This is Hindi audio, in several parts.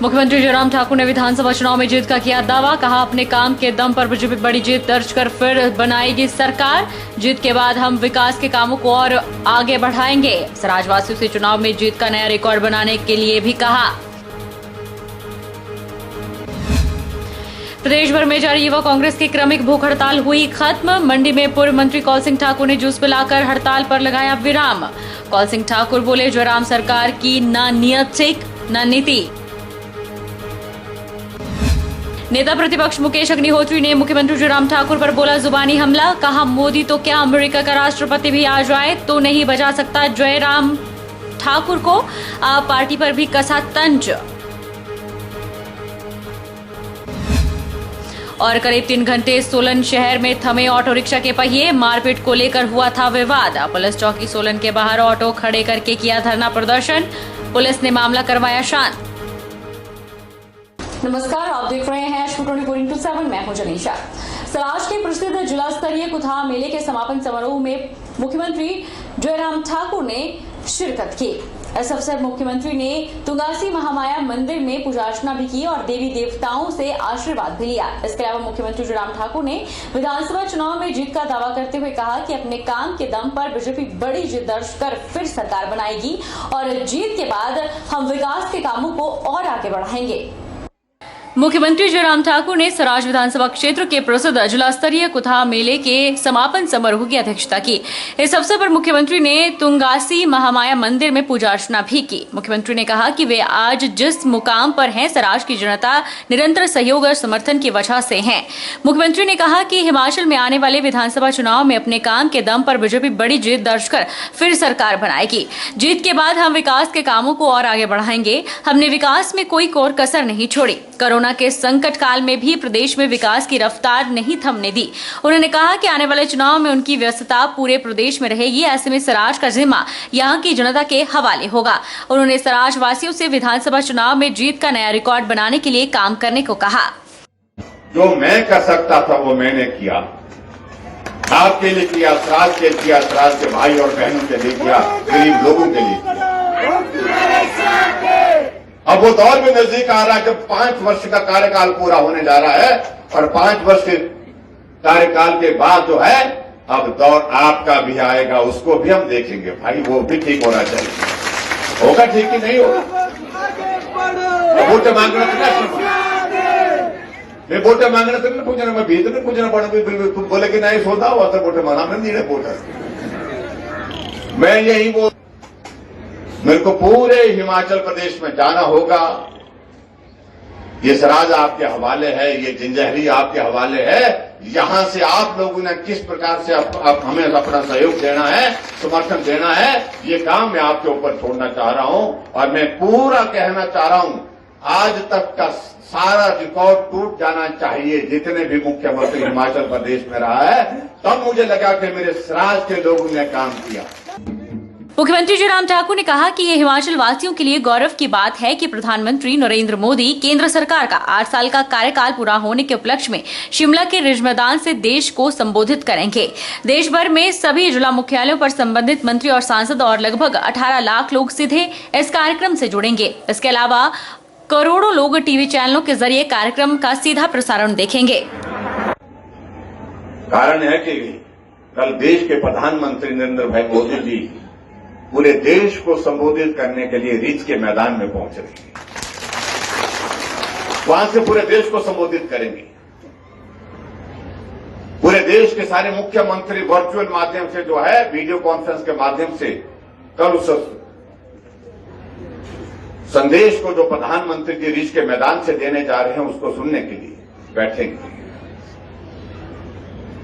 मुख्यमंत्री जयराम ठाकुर ने विधानसभा चुनाव में जीत का किया दावा। कहा, अपने काम के दम पर बीजेपी बड़ी जीत दर्ज कर फिर बनाएगी सरकार। जीत के बाद हम विकास के कामों को और आगे बढ़ाएंगे। सराजवासियों से चुनाव में जीत का नया रिकॉर्ड बनाने के लिए भी कहा। प्रदेश भर में जारी युवा कांग्रेस की क्रमिक भूख हड़ताल हुई खत्म। मंडी में पूर्व मंत्री कौल सिंह ठाकुर ने जूस पिलाकर हड़ताल पर लगाया विराम। कौल सिंह ठाकुर बोले, जयराम सरकार की न नीयत ठीक न नीति। नेता प्रतिपक्ष मुकेश अग्निहोत्री ने मुख्यमंत्री जयराम ठाकुर पर बोला जुबानी हमला। कहा, मोदी तो क्या अमेरिका का राष्ट्रपति भी आ जाए तो नहीं बजा सकता जयराम ठाकुर को। आप पार्टी पर भी कसा तंज। और करीब 3 घंटे सोलन शहर में थमे ऑटो रिक्शा के पहिए। मारपीट को लेकर हुआ था विवाद। पुलिस चौकी सोलन के बाहर ऑटो खड़े करके किया धरना प्रदर्शन। पुलिस ने मामला करवाया शांत। नमस्कार, आप देख रहे हैं Ashford 24/7। मैं हूं जनीशा। सराज के प्रसिद्ध जिला स्तरीय कुथा मेले के समापन समारोह में मुख्यमंत्री जयराम ठाकुर ने शिरकत की। इस अवसर मुख्यमंत्री ने तुंगासी महामाया मंदिर में पूजा अर्चना भी की और देवी देवताओं से आशीर्वाद भी लिया। इसके अलावा मुख्यमंत्री जयराम ठाकुर ने विधानसभा चुनाव में जीत का दावा करते हुए कहा कि अपने काम के दम पर बीजेपी बड़ी जीत दर्ज कर फिर सरकार बनाएगी और जीत के बाद हम विकास के कामों को और आगे बढ़ाएंगे। मुख्यमंत्री जयराम ठाकुर ने सराज विधानसभा क्षेत्र के प्रसिद्ध जिला स्तरीय कुथा मेले के समापन समारोह की अध्यक्षता की। इस अवसर पर मुख्यमंत्री ने तुंगासी महामाया मंदिर में पूजा अर्चना भी की। मुख्यमंत्री ने कहा कि वे आज जिस मुकाम पर हैं, सराज की जनता निरंतर सहयोग और समर्थन की वजह से है। मुख्यमंत्री ने कहा कि हिमाचल में आने वाले विधानसभा चुनाव में अपने काम के दम पर बीजेपी बड़ी जीत दर्ज कर फिर सरकार बनाएगी। जीत के बाद हम विकास के कामों को और आगे बढ़ाएंगे। हमने विकास में कोई कोर कसर नहीं छोड़ी। कोरोना के संकट काल में भी प्रदेश में विकास की रफ्तार नहीं थमने दी। उन्होंने कहा कि आने वाले चुनाव में उनकी व्यस्तता पूरे प्रदेश में रहेगी। ऐसे में सराज का जिम्मा यहां की जनता के हवाले होगा। उन्होंने सराज वासियों से विधानसभा चुनाव में जीत का नया रिकॉर्ड बनाने के लिए काम करने को कहा। जो मैं कर सकता था वो मैंने किया। आपके लिए किया, सराज के किया, सराज के भाई और बहनों के लिए किया, गरीब लोगों के लिए किया। अब वो दौर भी नजदीक आ रहा है जब 5 वर्ष का कार्यकाल पूरा होने जा रहा है और 5 वर्ष के कार्यकाल के बाद जो है अब दौर आपका भी आएगा, उसको भी हम देखेंगे। भाई वो भी ठीक होना चाहिए। होगा ठीक ही नहीं होगा। वोटे मांगना तो मैं वोटे मांगना तो नहीं पूछना, मैं भीतर नहीं पूछना पड़ा। तुम बोले कि नहीं सोता हुआ तो वोटे मांगना मैं नहीं वोटर। मैं यही बोल, मेरे को पूरे हिमाचल प्रदेश में जाना होगा। ये सराज आपके हवाले है, ये जंजहरी आपके हवाले है। यहां से आप लोगों ने किस प्रकार से आप हमें अपना सहयोग देना है, समर्थन देना है, ये काम मैं आपके ऊपर छोड़ना चाह रहा हूं। और मैं पूरा कहना चाह रहा हूं, आज तक का सारा रिकॉर्ड टूट जाना चाहिए जितने भी मुख्यमंत्री हिमाचल प्रदेश में रहा है। तब मुझे लगा कि मेरे सराज के लोगों ने काम किया। मुख्यमंत्री जयराम ठाकुर ने कहा कि ये हिमाचल वासियों के लिए गौरव की बात है कि प्रधानमंत्री नरेंद्र मोदी केंद्र सरकार का 8 साल का कार्यकाल पूरा होने के उपलक्ष्य में शिमला के रिज मैदान से देश को संबोधित करेंगे। देश भर में सभी जिला मुख्यालयों पर संबंधित मंत्री और सांसद और लगभग 18 लाख लोग सीधे इस कार्यक्रम से जुड़ेंगे। इसके अलावा करोड़ों लोग टीवी चैनलों के जरिए कार्यक्रम का सीधा प्रसारण देखेंगे। कारण है कि कल देश के प्रधानमंत्री नरेंद्र भाई मोदी जी पूरे देश को संबोधित करने के लिए रिज के मैदान में पहुंच रहे हैं। वहां से पूरे देश को संबोधित करेंगे। पूरे देश के सारे मुख्यमंत्री वर्चुअल माध्यम से जो है वीडियो कॉन्फ्रेंस के माध्यम से कल उस संदेश को जो प्रधानमंत्री जी रिज के मैदान से देने जा रहे हैं उसको सुनने के लिए बैठेंगे।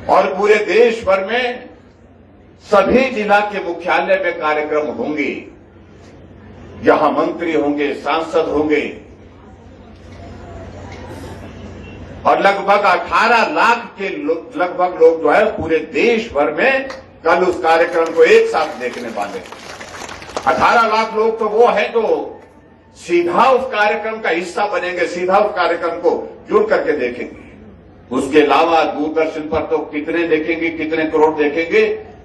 और पूरे देश भर में सभी जिला के मुख्यालय में कार्यक्रम होंगे। यहां मंत्री होंगे, सांसद होंगे और लगभग 18 लाख के लगभग लोग जो है पूरे देश भर में कल उस कार्यक्रम को एक साथ देखने वाले। 18 लाख लोग तो वो है जो सीधा उस कार्यक्रम का हिस्सा बनेंगे, सीधा उस कार्यक्रम को जुड़ करके देखेंगे। उसके अलावा दूरदर्शन पर तो कितने देखेंगे, कितने करोड़ देखेंगे,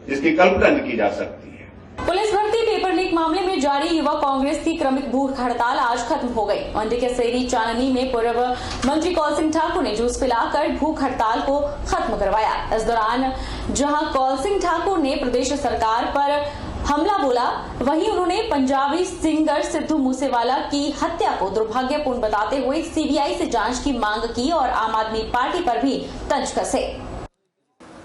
जिसकी कल्पना नहीं की जा सकती है। पुलिस भर्ती पेपर लीक मामले में जारी युवा कांग्रेस की क्रमिक भूख हड़ताल आज खत्म हो गई। मंडी के सेरी चाननी में पूर्व मंत्री कौल सिंह ठाकुर ने जूस पिलाकर भूख हड़ताल को खत्म करवाया। इस दौरान जहां कौल सिंह ठाकुर ने प्रदेश सरकार पर हमला बोला, वहीं उन्होंने पंजाबी सिंगर सिद्धू मूसेवाला की हत्या को दुर्भाग्यपूर्ण बताते हुए सीबीआई से जांच की मांग की और आम आदमी पार्टी पर भी तंज कसे।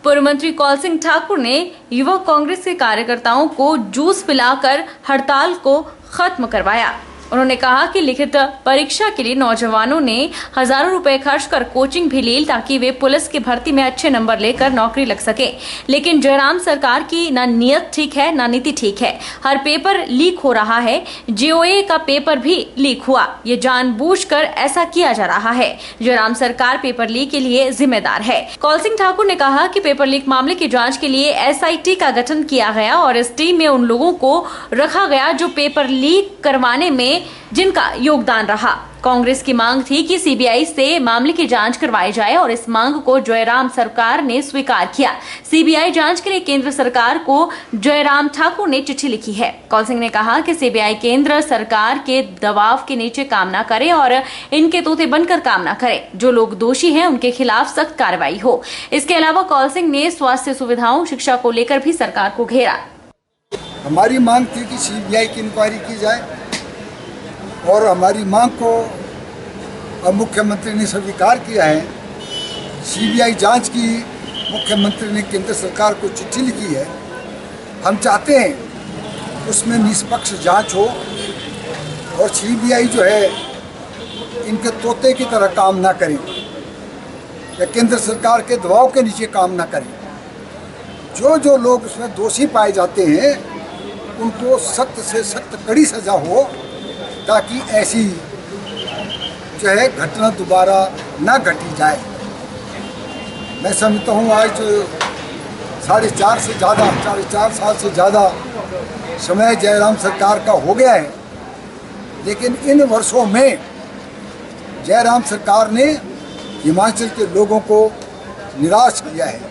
पूर्व मंत्री कौल सिंह ठाकुर ने युवा कांग्रेस के कार्यकर्ताओं को जूस पिलाकर हड़ताल को खत्म करवाया। उन्होंने कहा कि लिखित परीक्षा के लिए नौजवानों ने हजारों रुपए खर्च कर कोचिंग भी ली ताकि वे पुलिस की भर्ती में अच्छे नंबर लेकर नौकरी लग सके, लेकिन जयराम सरकार की न नीयत ठीक है न नीति ठीक है। हर पेपर लीक हो रहा है। जेओए का पेपर भी लीक हुआ। ये जानबूझकर ऐसा किया जा रहा है। जयराम सरकार पेपर लीक के लिए जिम्मेदार है। कौल सिंह ठाकुर ने कहा कि पेपर लीक मामले की जाँच के लिए SIT का गठन किया गया और इस टीम में उन लोगों को रखा गया जो पेपर लीक करवाने में जिनका योगदान रहा। कांग्रेस की मांग थी कि सीबीआई से मामले की जांच करवाई जाए और इस मांग को जयराम सरकार ने स्वीकार किया। सीबीआई जांच के लिए केंद्र सरकार को जयराम ठाकुर ने चिट्ठी लिखी है। कौल सिंह ने कहा कि सीबीआई केंद्र सरकार के दबाव के नीचे काम न करे और इनके तोते बनकर काम न करे। जो लोग दोषी हैं उनके खिलाफ सख्त कार्रवाई हो। इसके अलावा कौल सिंह ने स्वास्थ्य सुविधाओं, शिक्षा को लेकर भी सरकार को घेरा। हमारी मांग थी कि सीबीआई की इंक्वायरी की जाए और हमारी मांग को अब मुख्यमंत्री ने स्वीकार किया है। सीबीआई जांच की मुख्यमंत्री ने केंद्र सरकार को चिट्ठी लिखी है। हम चाहते हैं उसमें निष्पक्ष जांच हो और सीबीआई जो है इनके तोते की तरह काम ना करे या केंद्र सरकार के दबाव के नीचे काम ना करे। जो लोग उसमें दोषी पाए जाते हैं उनको सख्त से सख्त कड़ी सजा हो ताकि ऐसी जो है घटना दोबारा ना घटी जाए। मैं समझता हूँ आज 4.5 साल से ज़्यादा समय जयराम सरकार का हो गया है, लेकिन इन वर्षों में जयराम सरकार ने हिमाचल के लोगों को निराश किया है।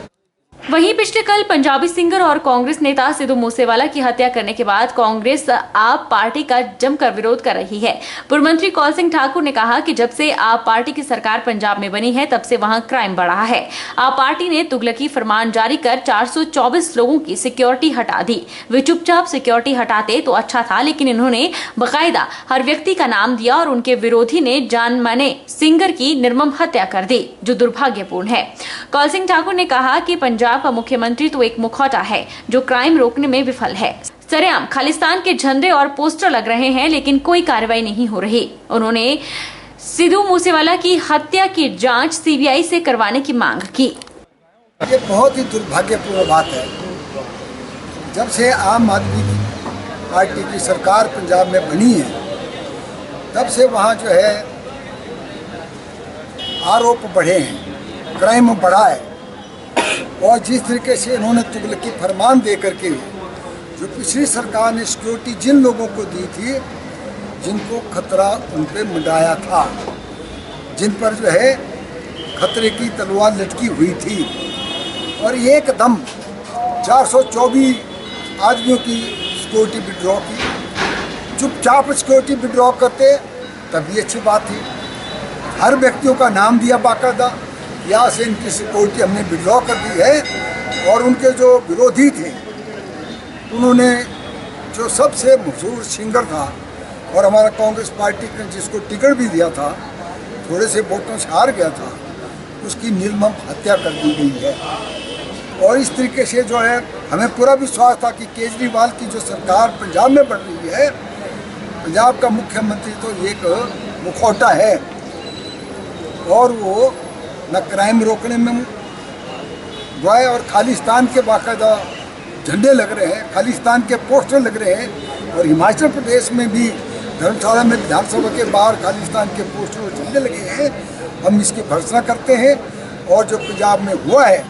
वहीं पिछले कल पंजाबी सिंगर और कांग्रेस नेता सिद्धू मूसेवाला की हत्या करने के बाद कांग्रेस आप पार्टी का जमकर विरोध कर रही है। पूर्व मंत्री कौल सिंह ठाकुर ने कहा कि जब से आप पार्टी की सरकार पंजाब में बनी है तब से वहां क्राइम बढ़ा है। आप पार्टी ने तुगलकी फरमान जारी कर 424 लोगों की सिक्योरिटी हटा दी। वे चुपचाप सिक्योरिटी हटाते तो अच्छा था, लेकिन इन्होंने बाकायदा हर व्यक्ति का नाम दिया और उनके विरोधी ने जान-माने सिंगर की निर्मम हत्या कर दी, जो दुर्भाग्यपूर्ण है। कौल सिंह ठाकुर ने कहा कि पंजाब का मुख्यमंत्री तो एक मुखौटा है जो क्राइम रोकने में विफल है। सरेआम खालिस्तान के झंडे और पोस्टर लग रहे हैं, लेकिन कोई कार्रवाई नहीं हो रही। उन्होंने सिद्धू मूसेवाला की हत्या की जांच सीबीआई से करवाने की मांग की। ये बहुत ही दुर्भाग्यपूर्ण बात है। जब से आम आदमी पार्टी की सरकार पंजाब में बनी है तब से वहाँ जो है आरोप बढ़े हैं, क्राइम बढ़ा है और जिस तरीके से इन्होंने तुगलकी फरमान दे करके जो पिछली सरकार ने सिक्योरिटी जिन लोगों को दी थी जिनको खतरा उन पर मंडाया था, जिन पर जो है खतरे की तलवार लटकी हुई थी, और एकदम 424 आदमियों की सिक्योरिटी विड्रॉ की। चुपचाप सिक्योरिटी विड्रॉ करते तभी अच्छी बात थी। हर व्यक्तियों का नाम दिया बाकायदा, यहाँ से इनकी सिक्योरिटी हमने विड्रॉ कर दी है। और उनके जो विरोधी थे उन्होंने जो सबसे मशहूर सिंगर था और हमारा कांग्रेस पार्टी ने जिसको टिकट भी दिया था, थोड़े से वोटों से हार गया था, उसकी निर्मम हत्या कर दी गई है। और इस तरीके से जो है हमें पूरा विश्वास था कि केजरीवाल की जो सरकार पंजाब में बन रही है, पंजाब का मुख्यमंत्री तो एक मुखौटा है और वो न क्राइम रोकने में गए और खालिस्तान के बाकायदा झंडे लग रहे हैं, खालिस्तान के पोस्टर लग रहे हैं। और हिमाचल प्रदेश में भी धर्मशाला में विधानसभा के बाहर खालिस्तान के पोस्टर और झंडे लगे हैं। हम इसकी भर्त्सना करते हैं और जो पंजाब में हुआ है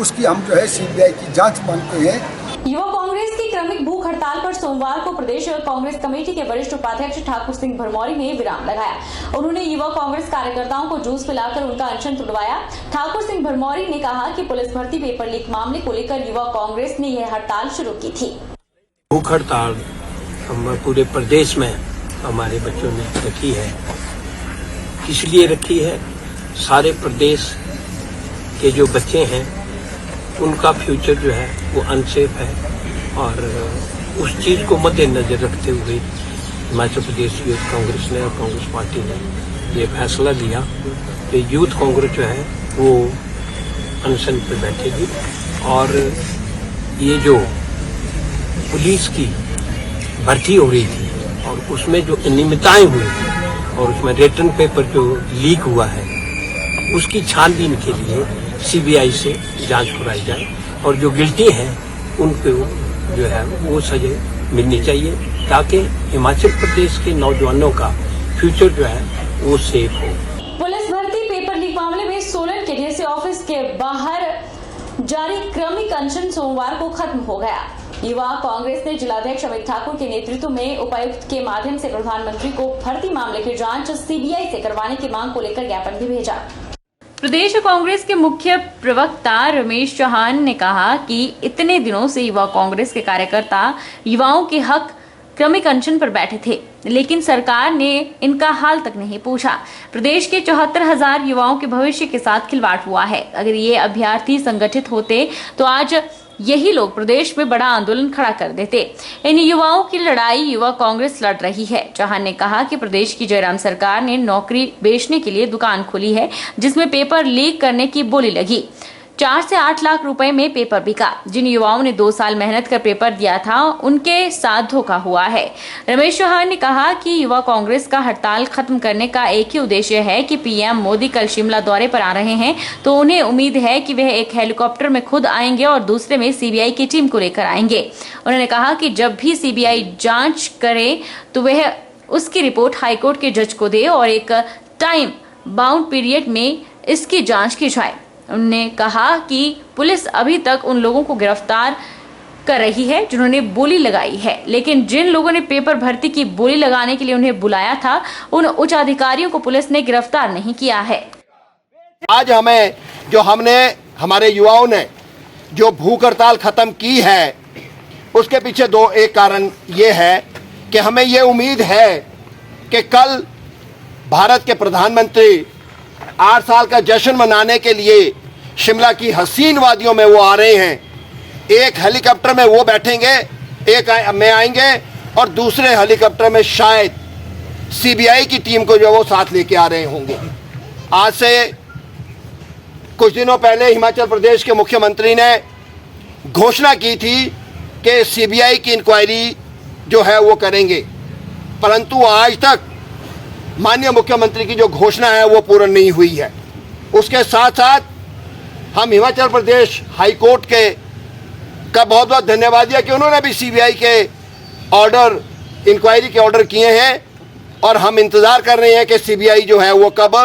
उसकी हम जो है सीबीआई की जांच मांगते हैं। युवा कांग्रेस की क्रमिक भूख हड़ताल पर सोमवार को प्रदेश कांग्रेस कमेटी के वरिष्ठ उपाध्यक्ष ठाकुर सिंह भरमौरी ने विराम लगाया। उन्होंने युवा कांग्रेस कार्यकर्ताओं को जूस पिलाकर उनका अनशन तुड़वाया। ठाकुर सिंह भरमौरी ने कहा कि पुलिस भर्ती पेपर लीक मामले को लेकर युवा कांग्रेस ने यह हड़ताल शुरू की थी। भूख हड़ताल हम पूरे प्रदेश में हमारे बच्चों ने रखी है। किस लिए रखी है? सारे प्रदेश के जो बच्चे हैं उनका फ्यूचर जो है वो अनसेफ है, और उस चीज़ को मद्देनजर रखते हुए हिमाचल प्रदेश यूथ कांग्रेस ने और कांग्रेस पार्टी ने ये फैसला लिया कि यूथ कांग्रेस जो है वो अनशन पर बैठेगी, और ये जो पुलिस की भर्ती हो रही थी और उसमें जो अनियमितताएं हुई थी और उसमें रिटर्न पेपर जो लीक हुआ है उसकी छानबीन के लिए सीबीआई से जांच कराई जाए, और जो गिल्टी हैं उनको जो है वो सजा मिलनी चाहिए, ताकि हिमाचल प्रदेश के नौजवानों का फ्यूचर जो है वो सेफ हो। पुलिस भर्ती पेपर लीक मामले में सोलन के डीसी ऑफिस के बाहर जारी क्रमिक अनशन सोमवार को खत्म हो गया। युवा कांग्रेस ने जिलाध्यक्ष अमित ठाकुर के नेतृत्व में उपायुक्त के माध्यम से प्रधानमंत्री को भर्ती मामले की जांच सीबीआई से करवाने की मांग को लेकर ज्ञापन भी भेजा। प्रदेश कांग्रेस के मुख्य प्रवक्ता रमेश चौहान ने कहा कि इतने दिनों से युवा कांग्रेस के कार्यकर्ता युवाओं के हक क्रमिक अनशन पर बैठे थे, लेकिन सरकार ने इनका हाल तक नहीं पूछा। प्रदेश के 74,000 युवाओं के भविष्य के साथ खिलवाड़ हुआ है। अगर ये अभ्यर्थी संगठित होते तो आज यही लोग प्रदेश में बड़ा आंदोलन खड़ा कर देते। इन युवाओं की लड़ाई युवा कांग्रेस लड़ रही है। चौहान ने कहा कि प्रदेश की जयराम सरकार ने नौकरी बेचने के लिए दुकान खोली है, जिसमें पेपर लीक करने की बोली लगी। 4 से 8 लाख रुपए में पेपर बिका। जिन युवाओं ने 2 साल मेहनत कर पेपर दिया था उनके साथ धोखा हुआ है। रमेश चौहान ने कहा कि युवा कांग्रेस का हड़ताल खत्म करने का एक ही उद्देश्य है कि पीएम मोदी कल शिमला दौरे पर आ रहे हैं, तो उन्हें उम्मीद है कि वह एक हेलीकॉप्टर में खुद आएंगे और दूसरे में सीबीआई की टीम को लेकर आएंगे। उन्होंने कहा कि जब भी सीबीआई जांच करे तो वह उसकी रिपोर्ट हाईकोर्ट के जज को दे और एक टाइम बाउंड पीरियड में इसकी जांच की जाए। उन्होंने कहा कि पुलिस अभी तक उन लोगों को गिरफ्तार कर रही है जिन्होंने बोली लगाई है, लेकिन जिन लोगों ने पेपर भर्ती की बोली लगाने के लिए उन्हें बुलाया था उन उच्च अधिकारियों को पुलिस ने गिरफ्तार नहीं किया है। आज हमने हमारे युवाओं ने जो भूख हड़ताल खत्म की है उसके पीछे एक कारण ये है कि हमें ये उम्मीद है कि कल भारत के प्रधानमंत्री 8 साल का जश्न मनाने के लिए शिमला की हसीन वादियों में वो आ रहे हैं। एक हेलीकॉप्टर में वो बैठेंगे, एक में आएंगे और दूसरे हेलीकॉप्टर में शायद सीबीआई की टीम को जो वो साथ लेके आ रहे होंगे। आज से कुछ दिनों पहले हिमाचल प्रदेश के मुख्यमंत्री ने घोषणा की थी कि सीबीआई की इंक्वायरी जो है वो करेंगे, परंतु आज तक माननीय मुख्यमंत्री की जो घोषणा है वो पूर्ण नहीं हुई है। उसके साथ साथ हम हिमाचल प्रदेश हाई कोर्ट का बहुत बहुत धन्यवाद दिया कि उन्होंने भी सीबीआई के ऑर्डर, इंक्वायरी के ऑर्डर किए हैं, और हम इंतजार कर रहे हैं कि सीबीआई जो है वो कब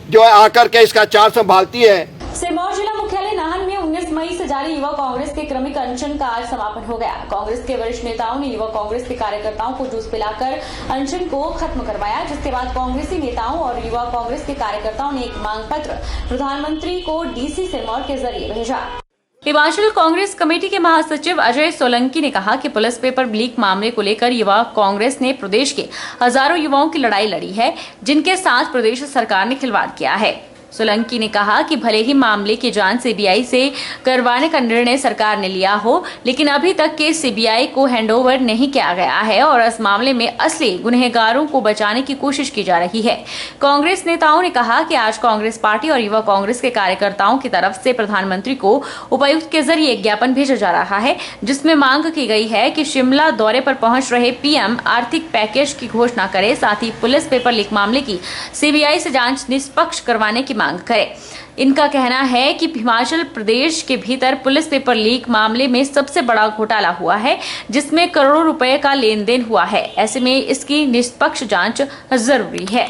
जो है आकर के इसका चार्ज संभालती है। सिरमौर जिला मुख्यालय नाहन में 19 मई से जारी युवा कांग्रेस के क्रमिक अनशन का आज समापन हो गया। कांग्रेस के वरिष्ठ नेताओं ने युवा कांग्रेस के कार्यकर्ताओं को जूस पिलाकर अनशन को खत्म करवाया, जिसके बाद कांग्रेसी नेताओं और युवा कांग्रेस के कार्यकर्ताओं ने एक मांग पत्र प्रधानमंत्री को डीसी सिरमौर के जरिए भेजा। हिमाचल कांग्रेस कमेटी के महासचिव अजय सोलंकी ने कहा कि पुलिस पेपर लीक मामले को लेकर युवा कांग्रेस ने प्रदेश के हजारों युवाओं की लड़ाई लड़ी है, जिनके साथ प्रदेश सरकार ने खिलवाड़ किया है। सोलंकी ने कहा कि भले ही मामले की जांच सीबीआई से करवाने का निर्णय सरकार ने लिया हो, लेकिन अभी तक के सीबीआई को हैंडओवर नहीं किया गया है और इस मामले में असली गुनहगारों को बचाने की कोशिश की जा रही है। कांग्रेस नेताओं ने कहा कि आज कांग्रेस पार्टी और युवा कांग्रेस के कार्यकर्ताओं की तरफ से प्रधानमंत्री को उपायुक्त के जरिए एक ज्ञापन भेजा जा रहा है, जिसमें मांग की गई है कि शिमला दौरे पर पहुंच रहे पीएम आर्थिक पैकेज की घोषणा करे, साथ ही पुलिस पेपर लीक मामले की सीबीआई से जांच निष्पक्ष करवाने की मांग करे। इनका कहना है कि हिमाचल प्रदेश के भीतर पुलिस पेपर लीक मामले में सबसे बड़ा घोटाला हुआ है, जिसमें करोड़ों रुपए का लेन देन हुआ है। ऐसे में इसकी निष्पक्ष जांच जरूरी है।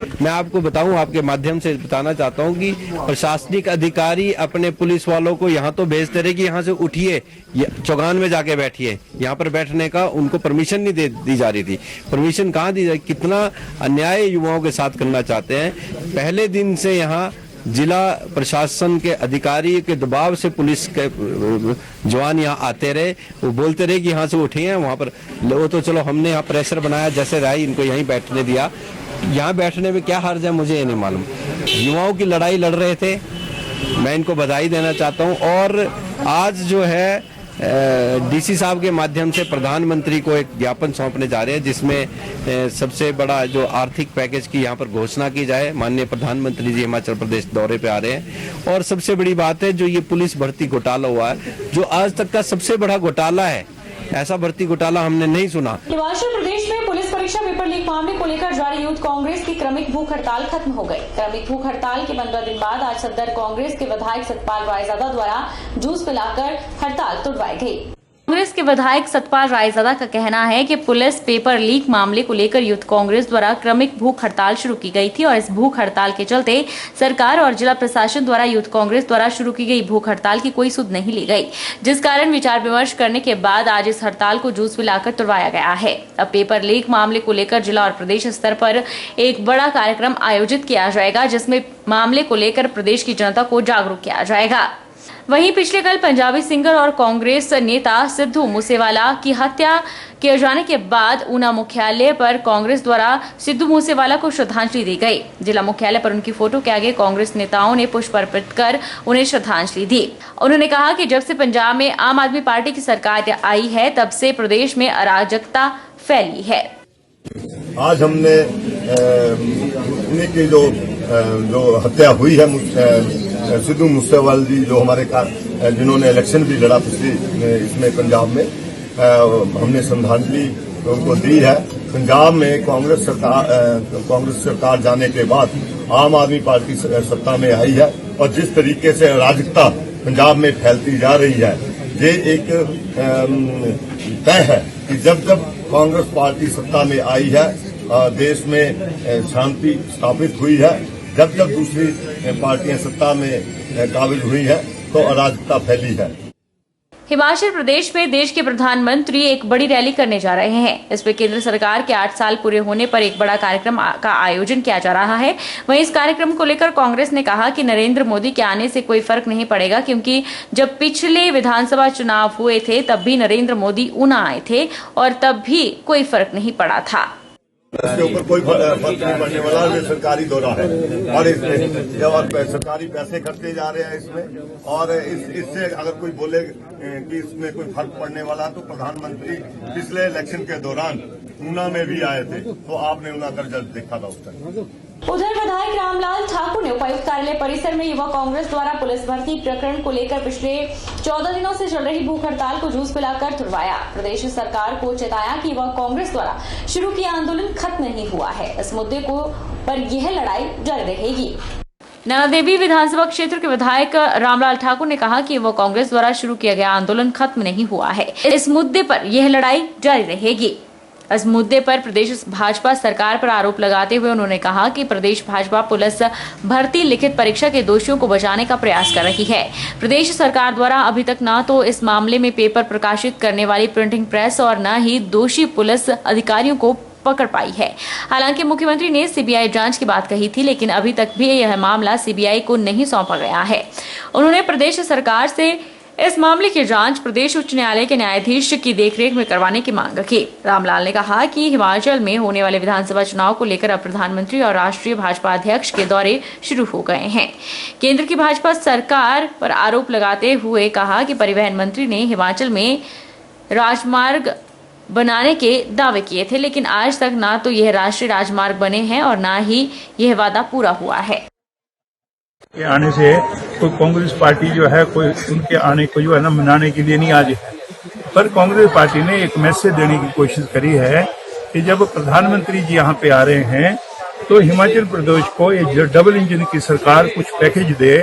मैं आपको बताऊं, आपके माध्यम से बताना चाहता हूं कि प्रशासनिक अधिकारी अपने पुलिस वालों को यहाँ तो भेजते रहे कि यहाँ से उठिए, चौगान में जाके बैठिए। यहाँ पर बैठने का उनको परमिशन नहीं दी जा रही थी। परमिशन कहाँ दी जाए? कितना अन्याय युवाओं के साथ करना चाहते हैं। पहले दिन से यहाँ जिला प्रशासन के अधिकारी के दबाव से पुलिस के जवान यहाँ आते रहे, वो बोलते रहे कि यहाँ से उठे हैं वहां पर, वो तो चलो हमने यहाँ प्रेशर बनाया जैसे राय इनको यहीं बैठने दिया। यहाँ बैठने में क्या हर्ज है मुझे ये नहीं मालूम। युवाओं की लड़ाई लड़ रहे थे, मैं इनको बधाई देना चाहता हूँ। और आज जो है डीसी साहब के माध्यम से प्रधानमंत्री को एक ज्ञापन सौंपने जा रहे हैं, जिसमें सबसे बड़ा जो आर्थिक पैकेज की यहाँ पर घोषणा की जाए। माननीय प्रधानमंत्री जी हिमाचल प्रदेश दौरे पे आ रहे हैं। और सबसे बड़ी बात है जो ये पुलिस भर्ती घोटाला हुआ है, जो आज तक का सबसे बड़ा घोटाला है, ऐसा भर्ती घोटाला हमने नहीं सुना। हिमाचल प्रदेश में पुलिस परीक्षा पेपर लीक मामले को लेकर जारी यूथ कांग्रेस की क्रमिक भूख हड़ताल खत्म हो गई। क्रमिक भूख हड़ताल के 15 दिन बाद आज सदर कांग्रेस के विधायक सतपाल रायजादा द्वारा जूस पिलाकर हड़ताल तोड़वाई गई। कांग्रेस के विधायक सतपाल रायजादा का कहना है कि पुलिस पेपर लीक मामले को लेकर यूथ कांग्रेस द्वारा क्रमिक भूख हड़ताल शुरू की गई थी और इस भूख हड़ताल के चलते सरकार और जिला प्रशासन द्वारा यूथ कांग्रेस द्वारा शुरू की गई भूख हड़ताल की कोई सुध नहीं ली गई, जिस कारण विचार विमर्श करने के बाद आज इस हड़ताल को जूस पिलाकर तुड़वाया गया है। अब पेपर लीक मामले को लेकर जिला और प्रदेश स्तर पर एक बड़ा कार्यक्रम आयोजित किया जाएगा, जिसमें मामले को लेकर प्रदेश की जनता को जागरूक किया जाएगा। वहीं पिछले कल पंजाबी सिंगर और कांग्रेस नेता सिद्धू मूसेवाला की हत्या किए जाने के बाद ऊना मुख्यालय पर कांग्रेस द्वारा सिद्धू मूसेवाला को श्रद्धांजलि दी गई। जिला मुख्यालय पर उनकी फोटो के आगे कांग्रेस नेताओं ने पुष्प अर्पित कर उन्हें श्रद्धांजलि दी। उन्होंने कहा कि जब से पंजाब में आम आदमी पार्टी की सरकार आई है, तब से प्रदेश में अराजकता फैली है। आज हमने उनकी जो हत्या हुई है सिद्धू मूसेवाला जी, जो हमारे जिन्होंने इलेक्शन भी लड़ा पिछली इसमें पंजाब में, हमने श्रद्धांजलि उनको दी है। पंजाब में कांग्रेस सरकार जाने के बाद आम आदमी पार्टी सत्ता में आई है और जिस तरीके से अराजकता पंजाब में फैलती जा रही है, ये एक तय है कि जब कांग्रेस पार्टी सत्ता में आई है, देश में शांति स्थापित हुई है। जब दूसरी पार्टियां सत्ता में काबिज हुई है तो अराजकता फैली है। हिमाचल प्रदेश में देश के प्रधानमंत्री एक बड़ी रैली करने जा रहे हैं। इसमें केंद्र सरकार के 8 साल पूरे होने पर एक बड़ा कार्यक्रम का आयोजन किया जा रहा है। वहीं इस कार्यक्रम को लेकर कांग्रेस ने कहा कि नरेंद्र मोदी के आने से कोई फर्क नहीं पड़ेगा, क्योंकि जब पिछले विधानसभा चुनाव हुए थे तब भी नरेंद्र मोदी ऊना आए थे और तब भी कोई फर्क नहीं पड़ा था। इसके ऊपर कोई फर्क नहीं पड़ने वाला। ये सरकारी दौरा है और इसमें सरकारी पैसे खर्चे जा रहे हैं इसमें, और इससे अगर कोई बोले कि इसमें कोई फर्क पड़ने वाला, तो प्रधानमंत्री पिछले इलेक्शन के दौरान ऊना में भी आए थे, तो आपने ऊना का रिजल्ट देखा था उस टाइम। उधर विधायक रामलाल ठाकुर ने उपायुक्त कार्यालय परिसर में युवा कांग्रेस द्वारा पुलिस भर्ती प्रकरण को लेकर पिछले 14 दिनों से चल रही भूख हड़ताल को जूस पिलाकर तुड़वाया। प्रदेश सरकार को चेताया कि युवा कांग्रेस द्वारा शुरू किया आंदोलन खत्म नहीं हुआ है, इस मुद्दे को पर यह लड़ाई जारी रहेगी। नैनादेवी विधानसभा क्षेत्र के विधायक रामलाल ठाकुर ने कहा कि युवा कांग्रेस द्वारा शुरू किया गया आंदोलन खत्म नहीं हुआ है, इस मुद्दे पर यह लड़ाई जारी रहेगी। इस मुद्दे पर प्रदेश भाजपा सरकार पर आरोप लगाते हुए उन्होंने कहा कि प्रदेश भाजपा पुलिस भर्ती लिखित परीक्षा के दोषियों को बचाने का प्रयास कर रही है। प्रदेश सरकार द्वारा अभी तक न तो इस मामले में पेपर प्रकाशित करने वाली प्रिंटिंग प्रेस और न ही दोषी पुलिस अधिकारियों को पकड़ पाई है। हालांकि मुख्यमंत्री ने सीबीआई जांच की बात कही थी, लेकिन अभी तक भी यह मामला सीबीआई को नहीं सौंपा गया है। उन्होंने प्रदेश सरकार से इस मामले की जांच प्रदेश उच्च न्यायालय के न्यायाधीश की देखरेख में करवाने की मांग की। रामलाल ने कहा कि हिमाचल में होने वाले विधानसभा चुनाव को लेकर अब प्रधानमंत्री और राष्ट्रीय भाजपा अध्यक्ष के दौरे शुरू हो गए हैं। केंद्र की भाजपा सरकार पर आरोप लगाते हुए कहा कि परिवहन मंत्री ने हिमाचल में राजमार्ग बनाने के दावे किए थे, लेकिन आज तक ना तो यह राष्ट्रीय राजमार्ग बने हैं और ना ही यह वादा पूरा हुआ है। के आने से कोई कांग्रेस पार्टी जो है कोई उनके आने को जो है ना मनाने के लिए नहीं आज है, पर कांग्रेस पार्टी ने एक मैसेज देने की कोशिश करी है कि जब प्रधानमंत्री जी यहाँ पे आ रहे हैं तो हिमाचल प्रदेश को ये डबल इंजन की सरकार कुछ पैकेज दे,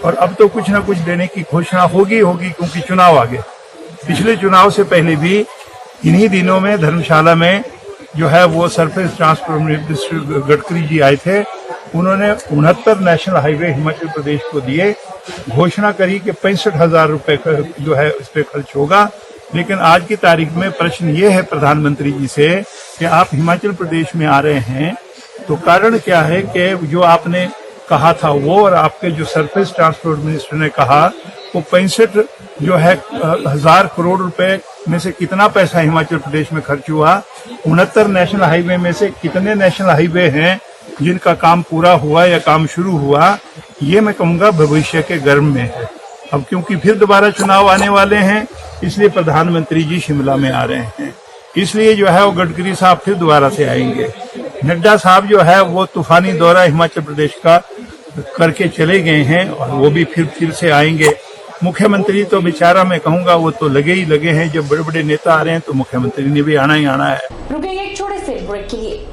और अब तो कुछ ना कुछ देने की घोषणा होगी क्योंकि चुनाव आ गए। पिछले चुनाव से पहले भी इन्हीं दिनों में धर्मशाला में जो है वो surface transport minister Gadkari ji आए थे। उन्होंने 69 नेशनल हाईवे हिमाचल प्रदेश को दिए, घोषणा करी कि 65,000 रुपए जो है इस पे खर्च होगा। लेकिन आज की तारीख में प्रश्न ये है प्रधानमंत्री जी से कि आप हिमाचल प्रदेश में आ रहे हैं तो कारण क्या है कि जो आपने कहा था वो, और आपके जो सरफेस ट्रांसपोर्ट मिनिस्टर ने कहा वो 65 जो है 1000 करोड़ रुपए में से कितना पैसा हिमाचल प्रदेश में खर्च हुआ, 69 नेशनल हाईवे में से कितने नेशनल हाईवे हैं जिनका काम पूरा हुआ या काम शुरू हुआ, ये मैं कहूँगा भविष्य के गर्भ में है। अब क्योंकि फिर दोबारा चुनाव आने वाले हैं, इसलिए प्रधानमंत्री जी शिमला में आ रहे हैं, इसलिए जो है वो गडकरी साहब फिर दोबारा से आएंगे। नड्डा साहब जो है वो तूफानी दौरा हिमाचल प्रदेश का करके चले गए हैं और वो भी फिर से आएंगे। मुख्यमंत्री तो बेचारा मैं कहूँगा वो तो लगे ही लगे हैं, जब बड़े बड़े नेता आ रहे हैं तो मुख्यमंत्री ने भी आना ही आना है। रुकेंगे एक छोटे से ब्रेक के लिए।